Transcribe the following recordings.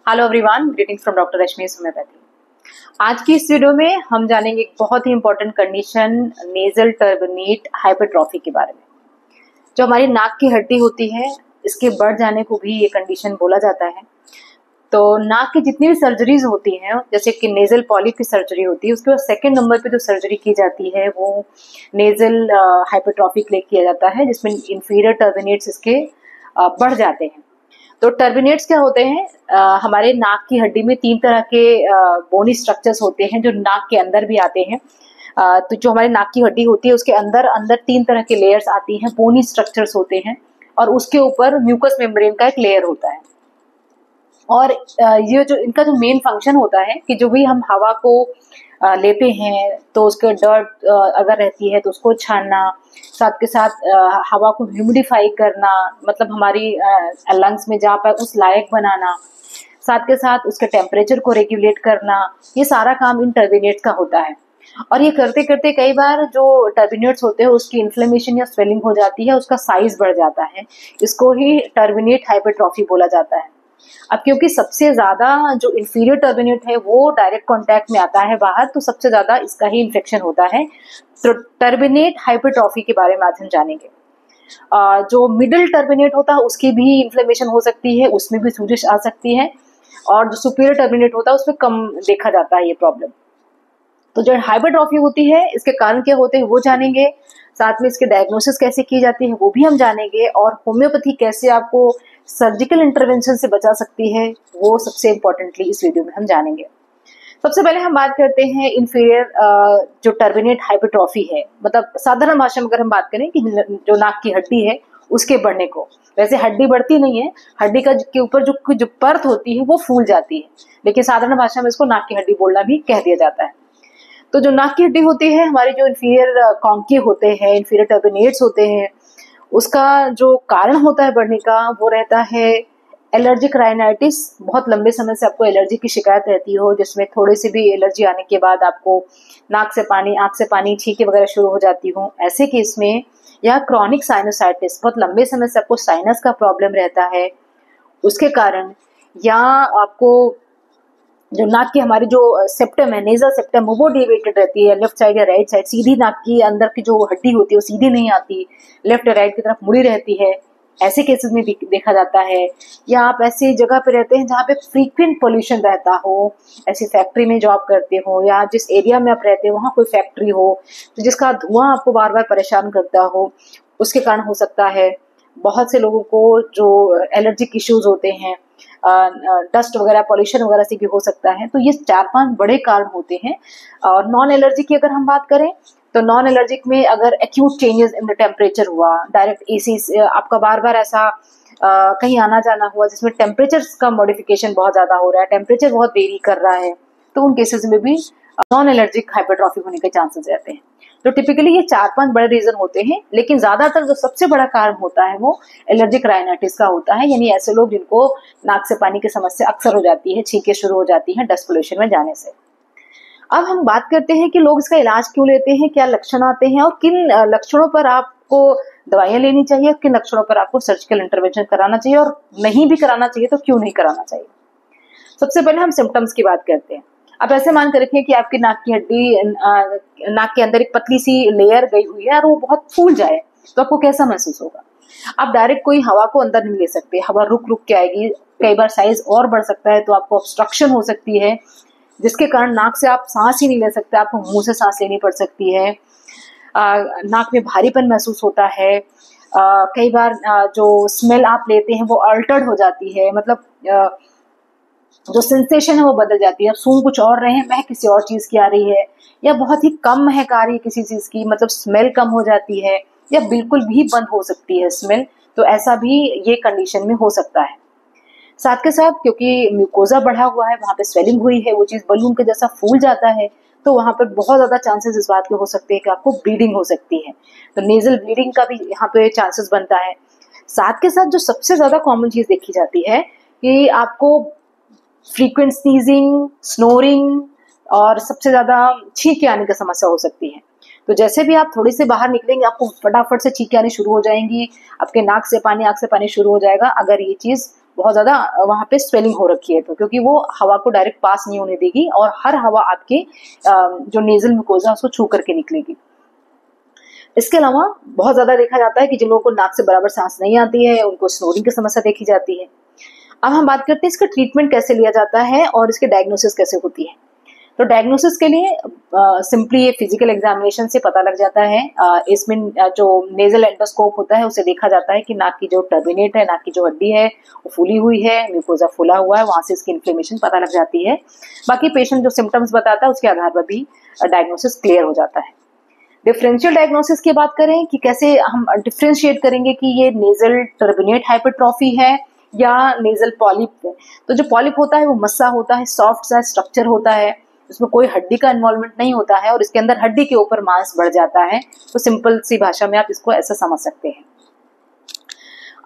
Hello everyone, greetings from doctor Rashmi homeopathy. आज की इस वीडियो में हम जानेंगे एक बहुत ही important condition nasal turbinate hypertrophy के बारे में। जो हमारी नाक की हड्डी होती है, इसके बढ़ जाने को भी ये कंडीशन बोला जाता है। तो नाक की जितनी भी सर्जरीज होती हैं, जैसे कि नेजल पॉलिप की सर्जरी होती है, उसके बाद सेकेंड नंबर पे जो सर्जरी की जाती है वो नेजल हाइपरट्रॉफी के लिए किया जाता है, जिसमें इंफीरियर टर्बिनेट्स इसके बढ़ जाते हैं। तो टर्बिनेट्स क्या होते हैं? हमारे नाक की हड्डी में तीन तरह के बोनी स्ट्रक्चर्स होते हैं जो नाक के अंदर भी आते हैं। तो जो हमारी नाक की हड्डी होती है उसके अंदर अंदर तीन तरह के लेयर्स आती हैं, बोनी स्ट्रक्चर्स होते हैं, और उसके ऊपर म्यूकस मेम्ब्रेन का एक लेयर होता है। और ये जो इनका जो मेन फंक्शन होता है कि जो भी हम हवा को लेते हैं तो उसके डर्ट अगर रहती है तो उसको छानना, साथ के साथ हवा को ह्यूमिडिफाई करना, मतलब हमारी लंग्स में जा पाए उस लायक बनाना, साथ के साथ उसके टेम्परेचर को रेगुलेट करना, ये सारा काम इन टर्बिनेट्स का होता है। और ये करते करते कई बार जो टर्बिनेट्स होते हैं उसकी इन्फ्लेमेशन या स्वेलिंग हो जाती है, उसका साइज बढ़ जाता है। इसको ही टर्बिनेट हाइपरट्रॉफी बोला जाता है। अब क्योंकि सबसे ज्यादा जो इंफीरियर टर्बिनेट है वो डायरेक्ट कांटेक्ट में आता है बाहर, तो सबसे ज्यादा इसका ही इन्फेक्शन होता है। तो टर्बिनेट हाइपरट्रॉफी के बारे में आज हम जानेंगे। जो मिडिल टर्बिनेट होता है उसकी भी इन्फ्लेमेशन हो सकती है, उसमें भी सूजश आ सकती है, और जो सुपीरियर टर्बिनेट होता है उसमें कम देखा जाता है ये प्रॉब्लम। तो जो हाइपरट्रॉफी होती है इसके कारण क्या होते हैं वो जानेंगे, साथ में इसके डायग्नोसिस कैसे की जाती है वो भी हम जानेंगे, और होम्योपैथी कैसे आपको सर्जिकल इंटरवेंशन से बचा सकती है वो सबसे इम्पोर्टेंटली इस वीडियो में हम जानेंगे। सबसे पहले हम बात करते हैं इंफीरियर जो टर्बिनेट हाइपरट्रॉफी है, मतलब साधारण भाषा में अगर हम बात करें कि जो नाक की हड्डी है उसके बढ़ने को। वैसे हड्डी बढ़ती नहीं है, हड्डी का के ऊपर जो परत होती है वो फूल जाती है, लेकिन साधारण भाषा में इसको नाक की हड्डी बोलना भी कह दिया जाता है। तो जो नाक की हड्डी होती है, हमारी जो इंफीरियर कॉन्केव होते हैं, इंफीरियर टर्बिनेट्स होते हैं, उसका जो कारण होता है बढ़ने का वो रहता है एलर्जिक राइनाइटिस। बहुत लंबे समय से आपको एलर्जी की शिकायत रहती हो, जिसमें थोड़ी सी भी एलर्जी आने के बाद आपको नाक से पानी, आंख से पानी, छींके वगैरह शुरू हो जाती हो, ऐसे केस में, या क्रॉनिक साइनोसाइटिस, बहुत लंबे समय से आपको साइनस का प्रॉब्लम रहता है उसके कारण, या आपको जो नाक की हमारी जो सेप्टम है, नेजल सेप्टम, वो डेविएटेड रहती है, लेफ्ट साइड या राइट साइड, सीधी नाक की अंदर की जो हड्डी होती है वो सीधी नहीं आती, लेफ्ट या राइट की तरफ मुड़ी रहती है, ऐसे केसेस में देखा जाता है। या आप ऐसी जगह पे रहते हैं जहाँ पे फ्रीक्वेंट पोल्यूशन रहता हो, ऐसी फैक्ट्री में जॉब करते हो, या जिस एरिया में आप रहते हो वहाँ कोई फैक्ट्री हो तो जिसका धुआं आपको बार बार परेशान करता हो, उसके कारण हो सकता है। बहुत से लोगों को जो एलर्जिक इश्यूज होते हैं, डस्ट वगैरह, पॉल्यूशन वगैरह से भी हो सकता है। तो ये 4-5 बड़े कारण होते हैं। और नॉन एलर्जी की अगर हम बात करें तो नॉन एलर्जिक में अगर acute changes in the temperature हुआ, डायरेक्ट एसी आपका बार बार ऐसा कहीं आना जाना हुआ जिसमें टेम्परेचर का मॉडिफिकेशन बहुत ज्यादा हो रहा है, टेम्परेचर बहुत वेरी कर रहा है, तो उन केसेस में भी नॉन एलर्जिक हाइपरट्रॉफी होने के चांसेस रहते हैं। तो टिपिकली ये 4-5 बड़े रीजन होते हैं, लेकिन ज्यादातर जो सबसे बड़ा कारण होता है वो एलर्जिक राइनाइटिस का होता है, यानी ऐसे लोग जिनको नाक से पानी की समस्या अक्सर हो जाती है, छींके शुरू हो जाती हैं डस्ट पोल्यूशन में जाने से। अब हम बात करते हैं कि लोग इसका इलाज क्यों लेते हैं, क्या लक्षण आते हैं, और किन लक्षणों पर आपको दवाइयां लेनी चाहिए, किन लक्षणों पर आपको सर्जिकल इंटरवेंशन कराना चाहिए, और नहीं भी कराना चाहिए तो क्यों नहीं कराना चाहिए। सबसे पहले हम सिम्टम्स की बात करते हैं। अब ऐसे मान कर रखिए कि आपकी नाक की हड्डी, नाक के अंदर एक पतली सी लेयर गई हुई है और वो बहुत फूल जाए तो आपको कैसा महसूस होगा? आप डायरेक्ट कोई हवा को अंदर नहीं ले सकते, हवा रुक रुक के आएगी, कई बार साइज और बढ़ सकता है तो आपको ऑब्स्ट्रक्शन हो सकती है, जिसके कारण नाक से आप सांस ही नहीं ले सकते, आपको मुंह से सांस लेनी पड़ सकती है। नाक में भारीपन महसूस होता है। कई बार जो स्मेल आप लेते हैं वो अल्टर्ड हो जाती है, मतलब जो सेंसेशन है वो बदल जाती है, सूंघ कुछ और रहे हैं, महक किसी और चीज की आ रही है, या बहुत ही कम महक आ रही है किसी चीज की, मतलब स्मेल कम हो जाती है, या बिल्कुल भी बंद हो सकती है स्मेल। तो ऐसा भी ये कंडीशन में हो सकता है। साथ के साथ क्योंकि म्यूकोजा बढ़ा हुआ है, वहां पे स्वेलिंग हुई है, वो चीज बलून के जैसा फूल जाता है, तो वहां पर बहुत ज्यादा चांसेस इस बात के हो सकते हैं कि आपको ब्लीडिंग हो सकती है। तो नेजल ब्लीडिंग का भी यहाँ पे चांसेस बनता है। साथ के साथ जो सबसे ज्यादा कॉमन चीज देखी जाती है कि आपको फ्रीक्वेंट स्नीजिंग, स्नोरिंग, और सबसे ज्यादा छींके आने की समस्या हो सकती है। तो जैसे भी आप थोड़ी से बाहर निकलेंगे आपको फटाफट से छींके आनी शुरू हो जाएंगी, आपके नाक से पानी, आंख से पानी शुरू हो जाएगा, अगर ये चीज बहुत ज़्यादा वहाँ पे स्वेलिंग हो रखी है, तो क्योंकि वो हवा को डायरेक्ट पास नहीं होने देगी और हर हवा आपके जो नेजल म्यूकोजा उसको छू करके निकलेगी। इसके अलावा बहुत ज़्यादा देखा जाता है कि जिन लोगों को नाक से बराबर सांस नहीं आती है उनको स्नोरिंग की समस्या देखी जाती है। अब हम बात करते हैं इसका ट्रीटमेंट कैसे लिया जाता है और इसके डायग्नोसिस कैसे होती है। तो डायग्नोसिस के लिए सिंपली ये फिजिकल एग्जामिनेशन से पता लग जाता है। इसमें जो नेजल एंडोस्कोप होता है उसे देखा जाता है कि नाक की जो टर्बिनेट है, नाक की जो हड्डी है वो फूली हुई है, म्यूकोजा फूला हुआ है, वहां से इसकी इन्फ्लेमेशन पता लग जाती है। बाकी पेशेंट जो सिम्टम्स बताता है उसके आधार पर भी डायग्नोसिस क्लियर हो जाता है। डिफरेंशियल डायग्नोसिस की बात करें कि कैसे हम डिफरेंशिएट करेंगे कि ये नेजल टर्बिनेट हाइपरट्रॉफी है या नेजल पॉलिप है। तो जो पॉलिप होता है वो मस्सा होता है, सॉफ्ट सा स्ट्रक्चर होता है, उसमें कोई हड्डी का इन्वॉल्वमेंट नहीं होता है और इसके अंदर हड्डी के ऊपर मांस बढ़ जाता है। तो सिंपल सी भाषा में आप इसको ऐसा समझ सकते हैं।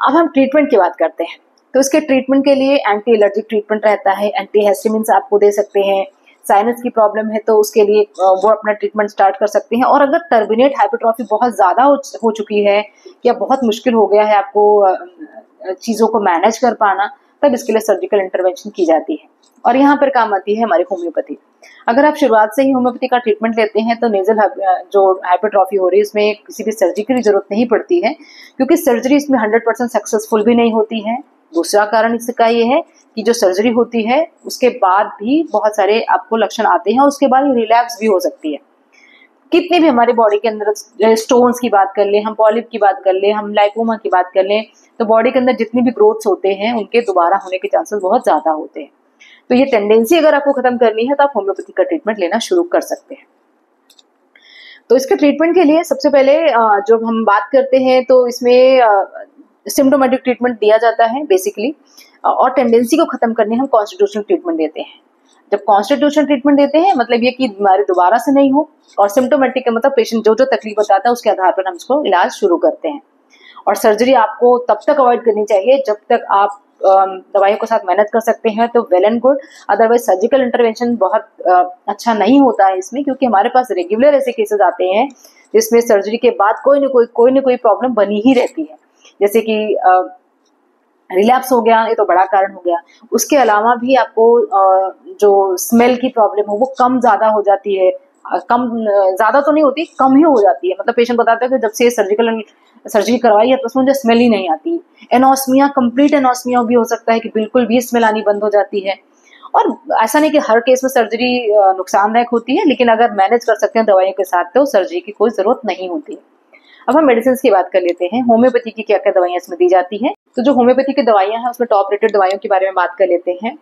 अब हम ट्रीटमेंट की बात करते हैं। तो इसके ट्रीटमेंट के लिए एंटी एलर्जिक ट्रीटमेंट रहता है, एंटी हिस्टामिन्स आपको दे सकते हैं। साइनस की प्रॉब्लम है तो उसके लिए वो अपना ट्रीटमेंट स्टार्ट कर सकते हैं। और अगर टर्बिनेट हाइपरट्रॉफी बहुत ज़्यादा हो चुकी है या बहुत मुश्किल हो गया है आपको चीज़ों को मैनेज कर पाना, तब इसके लिए सर्जिकल इंटरवेंशन की जाती है। और यहाँ पर काम आती है हमारी होम्योपैथी। अगर आप शुरुआत से ही होम्योपैथी का ट्रीटमेंट लेते हैं तो नेजल जो हाइपरट्रॉफी हो रही है उसमें किसी भी सर्जरी की जरूरत नहीं पड़ती है, क्योंकि सर्जरी इसमें 100% सक्सेसफुल भी नहीं होती है। दूसरा कारण इसका ये है कि जो सर्जरी होती है उसके बाद भी बहुत सारे आपको लक्षण आते हैं और उसके बाद रिलैप्स भी हो सकती है। कितने भी हमारे बॉडी के अंदर स्टोन्स की बात कर ले, हम पॉलिप की बात कर ले, हम लाइकोमा की बात कर ले, तो बॉडी के अंदर जितने भी ग्रोथ्स होते हैं उनके दोबारा होने के चांसेस बहुत ज्यादा होते हैं। तो ये टेंडेंसी अगर आपको खत्म करनी है तो आप होम्योपैथी का ट्रीटमेंट लेना शुरू कर सकते हैं। तो इसके ट्रीटमेंट के लिए सबसे पहले जब हम बात करते हैं तो इसमें सिम्टोमेटिक ट्रीटमेंट दिया जाता है बेसिकली, और टेंडेंसी को खत्म करने हम कॉन्स्टिट्यूशनल ट्रीटमेंट देते हैं। जब कॉन्स्टिट्यूशनल ट्रीटमेंट देते हैं मतलब ये कि बीमारी दोबारा से नहीं हो, और सिम्टोमेटिक का मतलब पेशेंट जो जो तकलीफ बताता है उसके आधार पर हम इसको इलाज शुरू करते हैं। और सर्जरी आपको तब तक अवॉइड करनी चाहिए जब तक आप दवाइयों के साथ मेहनत कर सकते हैं तो well and good. Otherwise surgical intervention बहुत अच्छा नहीं होता है इसमें, क्योंकि हमारे पास रेगुलर ऐसे केसेस आते हैं जिसमें सर्जरी के बाद कोई ना कोई प्रॉब्लम बनी ही रहती है। जैसे कि रिलैप्स हो गया, ये तो बड़ा कारण हो गया। उसके अलावा भी आपको जो स्मेल की प्रॉब्लम हो वो कम ज्यादा हो जाती है, कम ज्यादा तो नहीं होती, कम ही हो जाती है। मतलब पेशेंट बताता है कि जब से सर्जरी करवाई है तो उसमें मुझे स्मेल ही नहीं आती। एनोस्मिया, कंप्लीट एनोस्मिया भी हो सकता है कि बिल्कुल भी स्मेल आनी बंद हो जाती है। और ऐसा नहीं कि हर केस में सर्जरी नुकसानदायक होती है, लेकिन अगर मैनेज कर सकते हैं दवाइयों के साथ तो सर्जरी की कोई जरूरत नहीं होती है। अब हम मेडिसिन की बात कर लेते हैं। होम्योपैथी की क्या क्या दवाइयां इसमें दी जाती हैं। तो जो होम्योपैथी की दवाइयां हैं उसमें टॉप रेटेड दवाइयों के बारे में बात कर लेते हैं।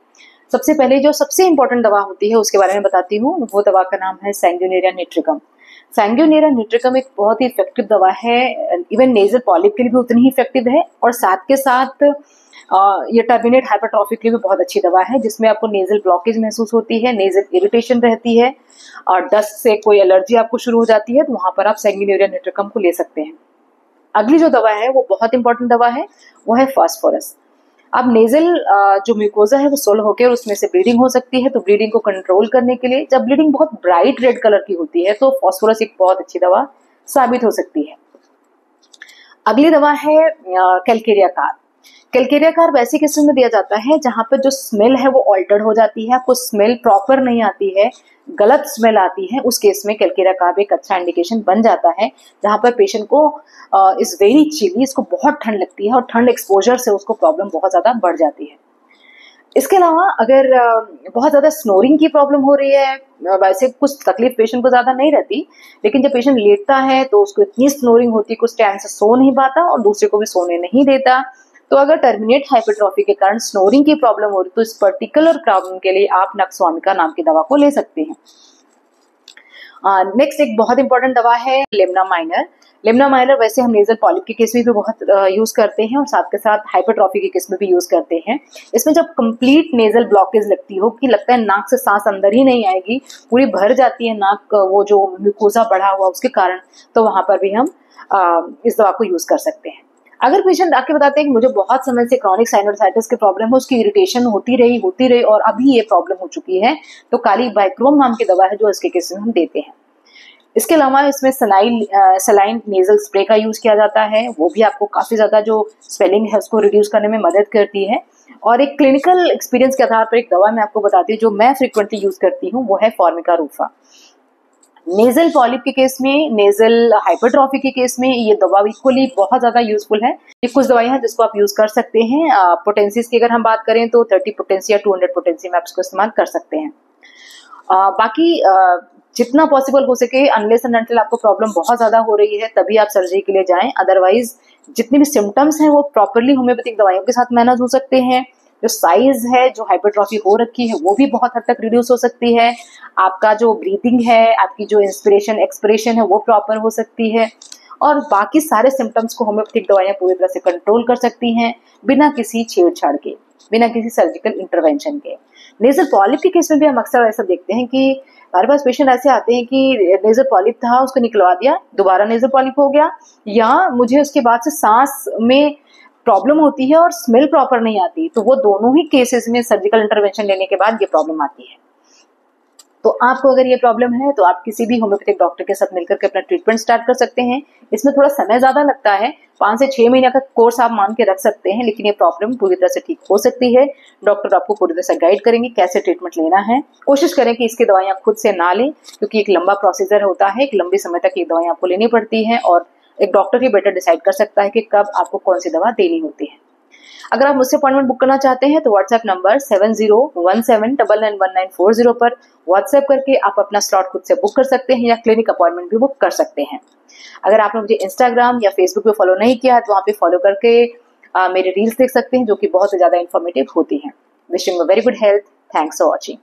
सबसे पहले जो सबसे इंपॉर्टेंट दवा होती है उसके बारे में बताती हूँ। वो दवा का नाम है सैंग्यूनेरिया निट्रिकम। सैंग्यूनेरिया निट्रिकम एक बहुत ही इफेक्टिव दवा है, इवन नेजल पॉलिप के लिए भी उतनी ही इफेक्टिव है, और साथ के साथ ये टर्बिनेट हाइपरट्रॉफी के लिए भी बहुत अच्छी दवा है, जिसमें आपको नेजल ब्लॉकेज महसूस होती है, नेजल इरिटेशन रहती है, और डस्ट से कोई एलर्जी आपको शुरू हो जाती है, तो वहां पर आप सैंग्यूनेरिया निट्रिकम को ले सकते हैं। अगली जो दवा है वो बहुत इंपॉर्टेंट दवा है, वो है फास्फोरस। अब नेजल जो म्यूकोजा है वो सोल होकर उसमें से ब्लीडिंग हो सकती है, तो ब्लीडिंग को कंट्रोल करने के लिए जब ब्लीडिंग बहुत ब्राइट रेड कलर की होती है तो फास्फोरस एक बहुत अच्छी दवा साबित हो सकती है। अगली दवा है कैलकेरिया कार। कैलकेरिया कार वैसे किस्म में दिया जाता है जहां पर जो स्मेल है वो ऑल्टर्ड हो जाती है, आपको स्मेल प्रॉपर नहीं आती है, गलत स्मेल आती है, उस केस में कैलकेरिया कार एक अच्छा इंडिकेशन बन जाता है, जहां पर पेशेंट को इज वेरी चिली, इसको बहुत ठंड लगती है और ठंड एक्सपोजर से उसको प्रॉब्लम बहुत ज्यादा बढ़ जाती है। इसके अलावा अगर बहुत ज्यादा स्नोरिंग की प्रॉब्लम हो रही है, वैसे कुछ तकलीफ पेशेंट को ज्यादा नहीं रहती, लेकिन जब पेशेंट लेटता है तो उसको इतनी स्नोरिंग होती है कुछ टाइम से सो नहीं पाता और दूसरे को भी सोने नहीं देता। तो अगर टर्मिनेट हाइपरट्रॉफी के कारण स्नोरिंग की प्रॉब्लम हो रही तो इस पर्टिकुलर प्रॉब्लम के लिए आप नक्सवामिका नाम की दवा को ले सकते हैं। नेक्स्ट एक बहुत इंपॉर्टेंट दवा है लेमना माइनर। लेमना माइनर वैसे हम नेजल पॉलिप के केस में भी बहुत यूज करते हैं और साथ के साथ हाइपरट्रॉफी के केस में भी यूज करते हैं। इसमें जब कंप्लीट नेजल ब्लॉकेज लगती हो कि लगता है नाक से सांस अंदर ही नहीं आएगी, पूरी भर जाती है नाक, वो जो म्यूकोजा बढ़ा हुआ उसके कारण, तो वहां पर भी हम इस दवा को यूज कर सकते हैं। अगर पेशेंट आके बताते हैं कि मुझे बहुत समय से क्रॉनिक साइनोसाइटिस की प्रॉब्लम है, उसकी इरिटेशन होती रही और अभी ये प्रॉब्लम हो चुकी है, तो काली बाइक्रोम नाम की दवा है जो इसके केस में हम देते हैं। इसके अलावा इसमें सलाइन नेजल स्प्रे का यूज किया जाता है, वो भी आपको काफी ज्यादा जो स्वेलिंग है उसको रिड्यूस करने में मदद करती है। और एक क्लिनिकल एक्सपीरियंस के आधार पर एक दवा मैं आपको बताती हूँ जो मैं फ्रीक्वेंटली यूज करती हूँ, वो है फॉर्मिका रूफा। नेजल पॉलिप के केस में, नेजल हाइपरट्रॉफी के केस में ये दवा इक्वली बहुत ज्यादा यूजफुल है। ये कुछ दवाइयां हैं जिसको आप यूज कर सकते हैं। पोटेंसीज की अगर हम बात करें तो 30 पोटेंसी या 200 पोटेंसी में आप इसको इस्तेमाल कर सकते हैं। बाकी जितना पॉसिबल हो सके, अनलेस एंड अनटिल आपको प्रॉब्लम बहुत ज्यादा हो रही है तभी आप सर्जरी के लिए जाएं। अदरवाइज जितने भी सिम्टम्स हैं वो प्रॉपरली होम्योपैथिक दवाइयों के साथ मैनेज हो सकते हैं। जो साइज है, जो हाइपरट्रॉफी हो रखी है, वो भी बहुत हद तक रिड्यूस हो सकती है। आपका जो ब्रीथिंग है, आपकी जो इंस्पिरेशन एक्सपिरेशन है, वो प्रॉपर हो सकती है। और बाकी सारे सिम्टम्स को होम्योपैथिक दवाइयां पूरी तरह से कंट्रोल कर सकती हैं, बिना किसी छेड़छाड़ के, बिना किसी सर्जिकल इंटरवेंशन के। नेजल पॉलिप के केस में भी हम अक्सर ऐसा देखते हैं कि हमारे पास पेशेंट ऐसे आते हैं कि नेजल पॉलिप था, उसको निकलवा दिया, दोबारा नेजल पॉलिप हो गया, या मुझे उसके बाद से सांस में प्रॉब्लम होती है और स्मेल प्रॉपर नहीं आती। तो वो दोनों ही केसेस में सर्जिकल इंटरवेंशन लेने के बाद ये प्रॉब्लम आती है। तो आपको अगर ये प्रॉब्लम है तो आप किसी भी होम्योपैथिक डॉक्टर के साथ मिलकर के अपना ट्रीटमेंट स्टार्ट कर सकते हैं। इसमें थोड़ा समय ज्यादा लगता है, 5 से 6 महीने का कोर्स आप मान के रख सकते हैं, लेकिन ये प्रॉब्लम पूरी तरह से ठीक हो सकती है। डॉक्टर आपको पूरी तरह से गाइड करेंगे कैसे ट्रीटमेंट लेना है। कोशिश करें कि इसकी दवाइयां खुद से ना लें, क्योंकि एक लंबा प्रोसीजर होता है, एक लंबे समय तक ये दवाइयां आपको लेनी पड़ती है और एक डॉक्टर ही बेटर डिसाइड कर सकता है कि कब आपको कौन सी दवा देनी होती है। अगर आप मुझसे अपॉइंटमेंट बुक करना चाहते हैं तो व्हाट्सएप नंबर 7017991940 पर व्हाट्सएप करके आप अपना स्लॉट खुद से बुक कर सकते हैं या क्लिनिक अपॉइंटमेंट भी बुक कर सकते हैं। अगर आपने मुझे इंस्टाग्राम या फेसबुक पे फॉलो नहीं किया है तो वहाँ पे फॉलो करके मेरे रील्स देख सकते हैं, जो कि बहुत ज्यादा इन्फॉर्मेटिव होती हैं। Wishing you very good health. Thanks for watching.